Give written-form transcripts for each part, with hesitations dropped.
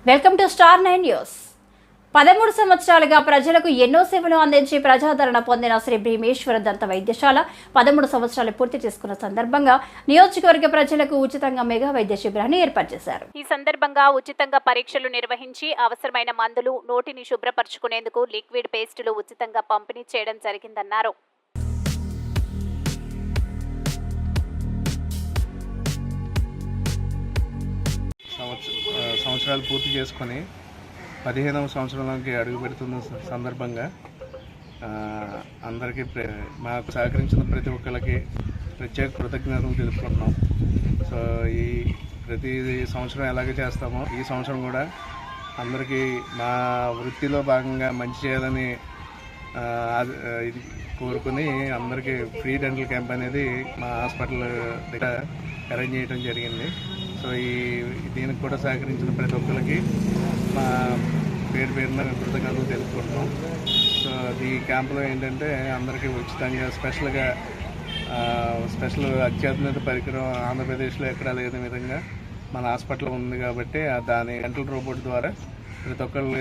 Welcome to star 9 news. 13 సంవత్సరాలుగా ప్రజలకు ఎన్నో సేవలు అందించి ప్రజాదరణ పొందిన శ్రీ భీమేశ్వర దంత వైద్యశాల 13 సంవత్సరాలు పూర్తి చేసుకున్న సందర్భంగా నియోజకవర్గ ప్రజలకు ఉచితంగా మెగా వైద్య శిబిరాన్ని ఏర్పాటు చేశారు. ఈ సందర్భంగా ఉచితంగా పరీక్షలు నిర్వహించి అవసరమైన మందులు, నోటిని శుభ్రపరచుకునేందుకు లిక్విడ్ పేస్టులు ఉచితంగా పంపిణీ చేయడం జరిగిందన్నారు. సంవత్సరాలు పూర్తి చేసుకొని 15వ సంవత్సరంలోకి అడుగు పెడుతున్న సందర్భంగా అందరికీ మాకు సహకరించిన ప్రతి ఒక్కరికి ప్రత్యేక కృతజ్ఞతలు తెలుపుకుంటున్నాం. సో ఈ ప్రతి సంవత్సరం ఎలాగే చేస్తామో ఈ సంవత్సరం కూడా అందరికీ మా వృత్తిలో భాగంగా మంచి చేయాలని ఇది కోరుకుని అందరికీ ఫ్రీ డెంటల్ క్యాంప్ అనేది మా హాస్పిటల్ దగ్గర అరేంజ్ చేయడం జరిగింది. సో దీనికి కూడా సహకరించిన ప్రతి ఒక్కరికి మా పేరున కృతజ్ఞతలు తెలుపుకుంటున్నాం. సో ఈ క్యాంపులో ఏంటంటే అందరికీ ఉచితంగా స్పెషల్ అత్యాధునిక పరికరం ఆంధ్రప్రదేశ్లో ఎక్కడా లేని విధంగా మన హాస్పిటల్ ఉంది కాబట్టి దాని డెంటల్ రోబోట్ ద్వారా ప్రతి ఒక్కళ్ళు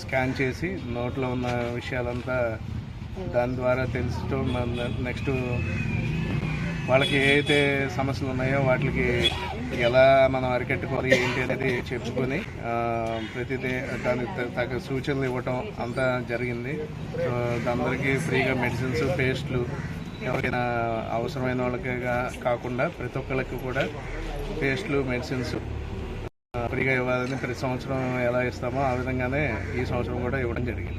స్కాన్ చేసి నోట్లో ఉన్న విషయాలంతా దాని ద్వారా తెలుసుకోవడం, నెక్స్ట్ వాళ్ళకి ఏదైతే సమస్యలు ఉన్నాయో వాటికి ఎలా మనం అరికట్టుకోవాలి ఏంటి అనేది చెప్పుకొని ప్రతిదీ దానికి తగ్గ సూచనలు ఇవ్వటం అంతా జరిగింది. సో అందరికీ ఫ్రీగా మెడిసిన్స్, పేస్ట్లు ఎవరైనా అవసరమైన వాళ్ళకి కాకుండా ప్రతి ఒక్కరికి కూడా పేస్ట్లు, మెడిసిన్స్ ఫ్రీగా ఇవ్వాలని ప్రతి సంవత్సరం ఎలా ఇస్తామో ఆ విధంగానే ఈ సంవత్సరం కూడా ఇవ్వడం జరిగింది.